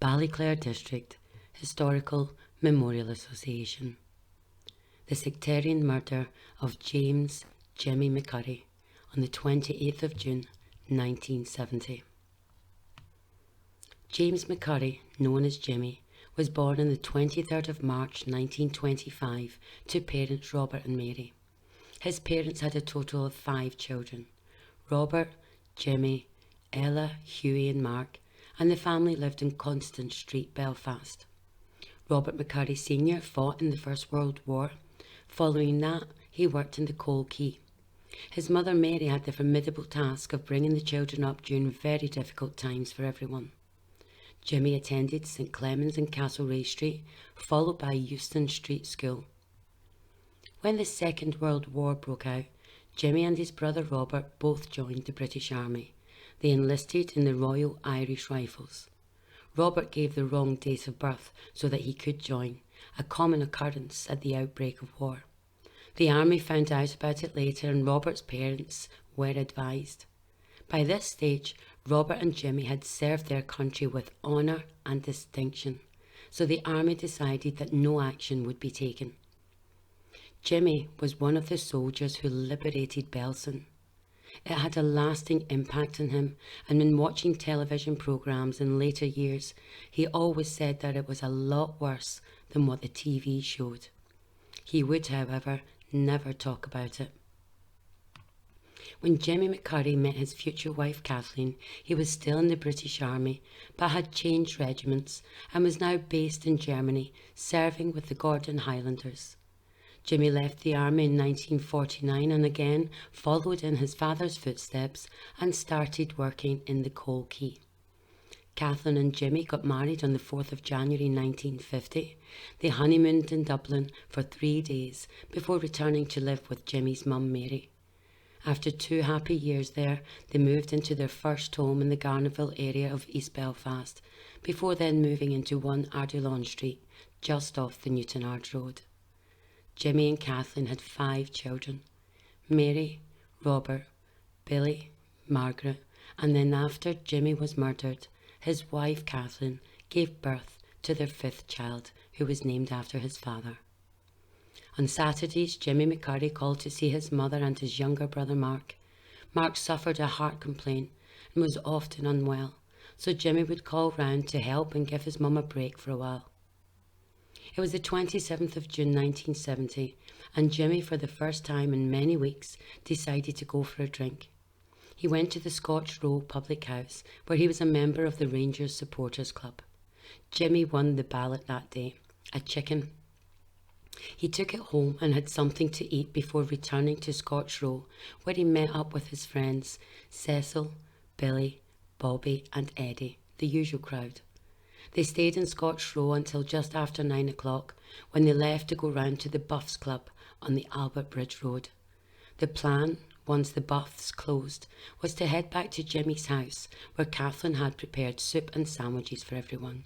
Ballyclare District Historical Memorial Association. The sectarian murder of James Jimmy McCurrie on the 28th of June 1970. James McCurrie, known as Jimmy, was born on the 23rd of March 1925 to parents Robert and Mary. His parents had a total of 5 children: Robert, Jimmy, Ella, Hughie and Mark, and the family lived in Constance Street, Belfast. Robert McCurrie Sr. fought in the First World War. Following that, he worked in the coal quay. His mother Mary had the formidable task of bringing the children up during very difficult times for everyone. Jimmy attended St Clements and Castlereagh Street, followed by Euston Street School. When the Second World War broke out, Jimmy and his brother Robert both joined the British Army. They enlisted in the Royal Irish Rifles. Robert gave the wrong date of birth so that he could join, a common occurrence at the outbreak of war. The army found out about it later and Robert's parents were advised. By this stage, Robert and Jimmy had served their country with honour and distinction, so the army decided that no action would be taken. Jimmy was one of the soldiers who liberated Belfast. It had a lasting impact on him, and when watching television programmes in later years, he always said that it was a lot worse than what the TV showed. He would, however, never talk about it. When Jimmy McCurrie met his future wife Kathleen, he was still in the British Army, but had changed regiments and was now based in Germany, serving with the Gordon Highlanders. Jimmy left the army in 1949 and again followed in his father's footsteps and started working in the coal quay. Kathleen and Jimmy got married on the 4th of January 1950. They honeymooned in Dublin for 3 days before returning to live with Jimmy's mum Mary. After 2 happy years there, they moved into their first home in the Garnerville area of East Belfast, before then moving into 1 Ardulawn Street, just off the Newtonards Road. Jimmy and Kathleen had 5 children: Mary, Robert, Billy, Margaret, and then after Jimmy was murdered, his wife Kathleen gave birth to their 5th child, who was named after his father. On Saturdays, Jimmy McCurrie called to see his mother and his younger brother Mark. Mark suffered a heart complaint and was often unwell, so Jimmy would call round to help and give his mum a break for a while. It was the 27th of June 1970, and Jimmy, for the first time in many weeks, decided to go for a drink. He went to the Scotch Row public house, where he was a member of the Rangers Supporters Club. Jimmy won the ballot that day, a chicken. He took it home and had something to eat before returning to Scotch Row, where he met up with his friends Cecil, Billy, Bobby and Eddie, the usual crowd. They stayed in Scotch Row until just after 9 o'clock, when they left to go round to the Buffs Club on the Albert Bridge Road. The plan, once the Buffs closed, was to head back to Jimmy's house, where Kathleen had prepared soup and sandwiches for everyone.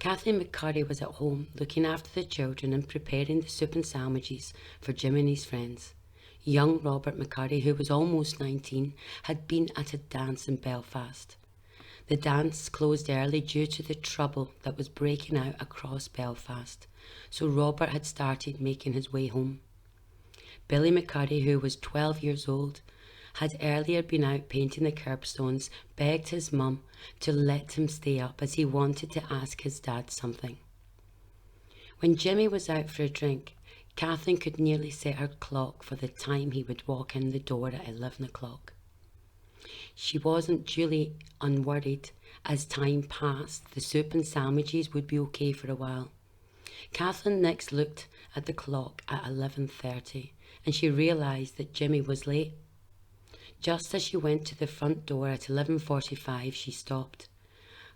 Kathleen McCurrie was at home looking after the children and preparing the soup and sandwiches for Jimmy and his friends. Young Robert McCurrie, who was almost 19, had been at a dance in Belfast. The dance closed early due to the trouble that was breaking out across Belfast, so Robert had started making his way home. Billy McCurrie, who was 12 years old, had earlier been out painting the curbstones, begged his mum to let him stay up as he wanted to ask his dad something. When Jimmy was out for a drink, Kathleen could nearly set her clock for the time he would walk in the door at 11 o'clock. She wasn't duly unworried. As time passed, the soup and sandwiches would be okay for a while. Kathleen next looked at the clock at 11:30 and she realised that Jimmy was late. Just as she went to the front door at 11:45, she stopped.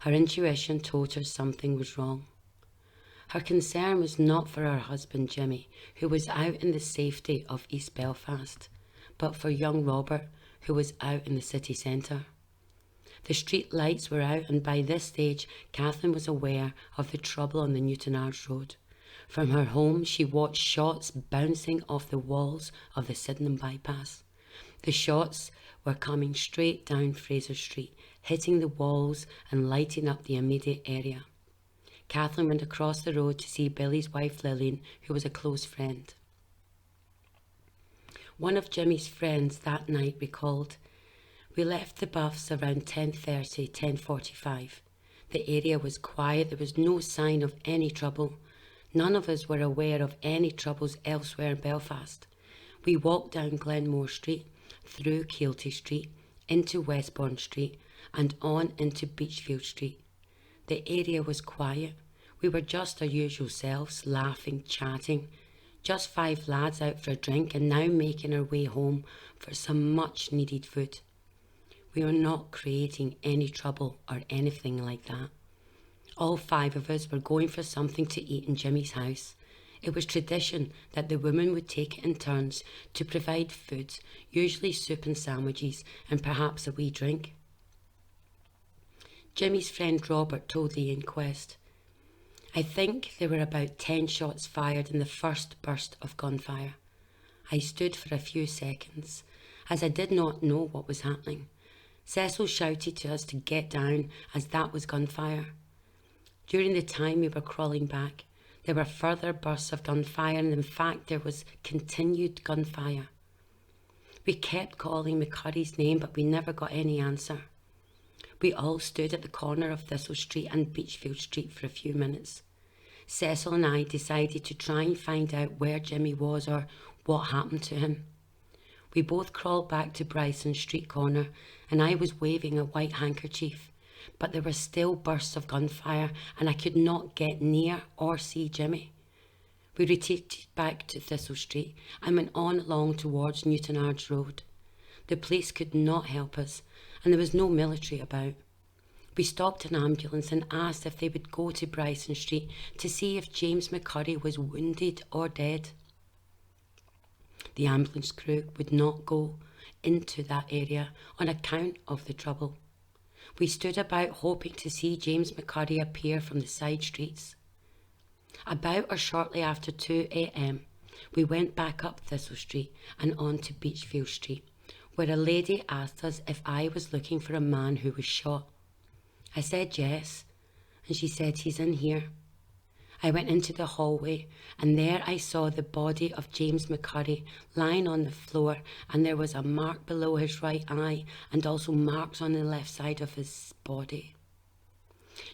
Her intuition told her something was wrong. Her concern was not for her husband Jimmy, who was out in the safety of East Belfast, but for young Robert, who was out in the city centre. The street lights were out, and by this stage Kathleen was aware of the trouble on the Newtonards Road. From her home she watched shots bouncing off the walls of the Sydenham bypass. The shots were coming straight down Fraser Street, hitting the walls and lighting up the immediate area. Kathleen went across the road to see Billy's wife Lillian, who was a close friend. One of Jimmy's friends that night recalled, "We left the Buffs around 10:30, 10:45. The area was quiet, there was no sign of any trouble. None of us were aware of any troubles elsewhere in Belfast. We walked down Glenmore Street, through Keelty Street, into Westbourne Street, and on into Beachfield Street. The area was quiet. We were just our usual selves, laughing, chatting. Just 5 lads out for a drink and now making our way home for some much needed food. We were not creating any trouble or anything like that. All 5 of us were going for something to eat in Jimmy's house. It was tradition that the women would take it in turns to provide food, usually soup and sandwiches, and perhaps a wee drink." Jimmy's friend Robert told the inquest, "I think there were about 10 shots fired in the first burst of gunfire. I stood for a few seconds, as I did not know what was happening. Cecil shouted to us to get down, as that was gunfire. During the time we were crawling back, there were further bursts of gunfire, and in fact there was continued gunfire. We kept calling McCurrie's name, but we never got any answer. We all stood at the corner of Thistle Street and Beachfield Street for a few minutes. Cecil and I decided to try and find out where Jimmy was or what happened to him. We both crawled back to Bryson Street corner, and I was waving a white handkerchief, but there were still bursts of gunfire and I could not get near or see Jimmy. We retreated back to Thistle Street and went on along towards Newtonards Road. The police could not help us, and there was no military about. We stopped an ambulance and asked if they would go to Bryson Street to see if James McCurrie was wounded or dead. The ambulance crew would not go into that area on account of the trouble. We stood about hoping to see James McCurrie appear from the side streets. About or shortly after 2 a.m, we went back up Thistle Street and on to Beachfield Street, where a lady asked us if I was looking for a man who was shot. I said yes, and she said, "He's in here." I went into the hallway, and there I saw the body of James McCurrie lying on the floor, and there was a mark below his right eye and also marks on the left side of his body.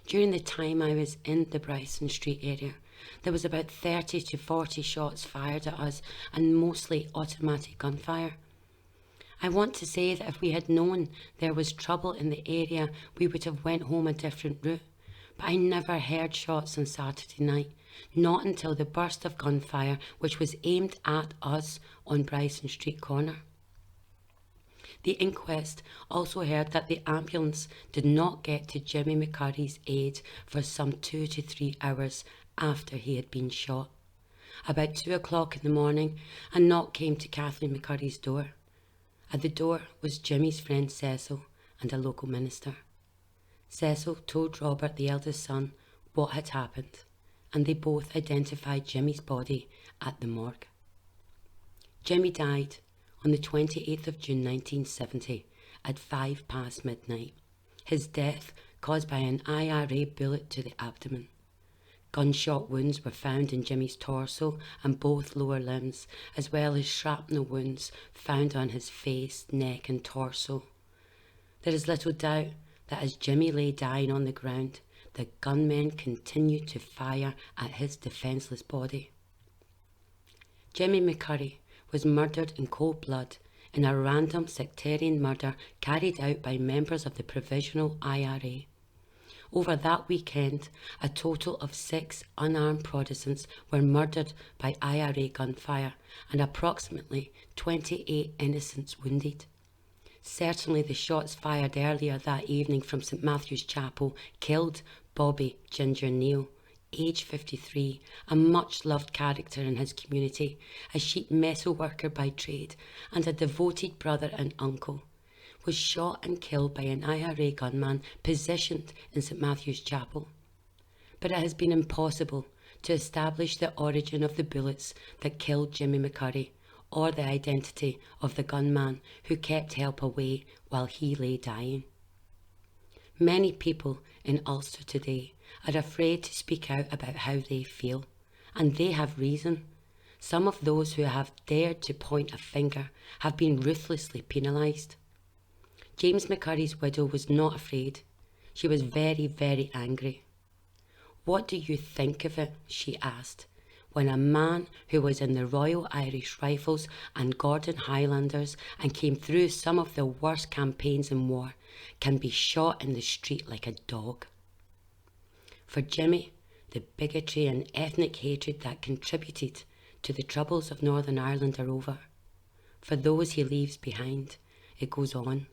During the time I was in the Bryson Street area, there was about 30 to 40 shots fired at us, and mostly automatic gunfire. I want to say that if we had known there was trouble in the area, we would have went home a different route. But I never heard shots on Saturday night, not until the burst of gunfire which was aimed at us on Bryson Street corner. The inquest also heard that the ambulance did not get to Jimmy McCurrie's aid for some 2 to 3 hours after he had been shot. About 2 o'clock in the morning, a knock came to Kathleen McCurrie's door. At the door was Jimmy's friend Cecil and a local minister. Cecil told Robert, the eldest son, what had happened, and they both identified Jimmy's body at the morgue. Jimmy died on the 28th of June 1970 at 5 past midnight. His death caused by an IRA bullet to the abdomen. Gunshot wounds were found in Jimmy's torso and both lower limbs, as well as shrapnel wounds found on his face, neck and torso. There is little doubt that as Jimmy lay dying on the ground, the gunmen continued to fire at his defenceless body. Jimmy McCurrie was murdered in cold blood in a random sectarian murder carried out by members of the Provisional IRA. Over that weekend, a total of 6 unarmed Protestants were murdered by IRA gunfire and approximately 28 innocents wounded. Certainly the shots fired earlier that evening from St Matthew's Chapel killed Bobby Ginger Neal, aged 53, a much-loved character in his community, a sheet metal worker by trade and a devoted brother and uncle, was shot and killed by an IRA gunman positioned in St Matthew's Chapel. But it has been impossible to establish the origin of the bullets that killed Jimmy McCurrie or the identity of the gunman who kept help away while he lay dying. Many people in Ulster today are afraid to speak out about how they feel, and they have reason. Some of those who have dared to point a finger have been ruthlessly penalised. James McCurrie's widow was not afraid. She was very, very angry. "What do you think of it?" she asked, "when a man who was in the Royal Irish Rifles and Gordon Highlanders and came through some of the worst campaigns in war can be shot in the street like a dog?" For Jimmy, the bigotry and ethnic hatred that contributed to the troubles of Northern Ireland are over. For those he leaves behind, it goes on.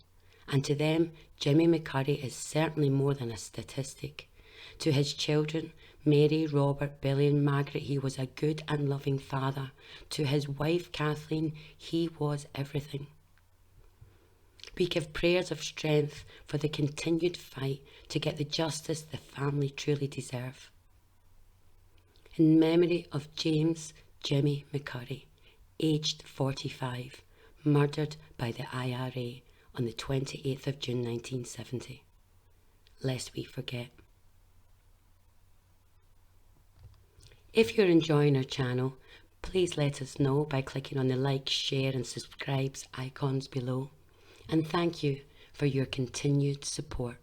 And to them, Jimmy McCurrie is certainly more than a statistic. To his children, Mary, Robert, Billy and Margaret, he was a good and loving father. To his wife, Kathleen, he was everything. We give prayers of strength for the continued fight to get the justice the family truly deserve. In memory of James Jimmy McCurrie, aged 45, murdered by the IRA on the 28th of June 1970. Lest we forget. If you're enjoying our channel, please let us know by clicking on the like, share and subscribe icons below. And thank you for your continued support.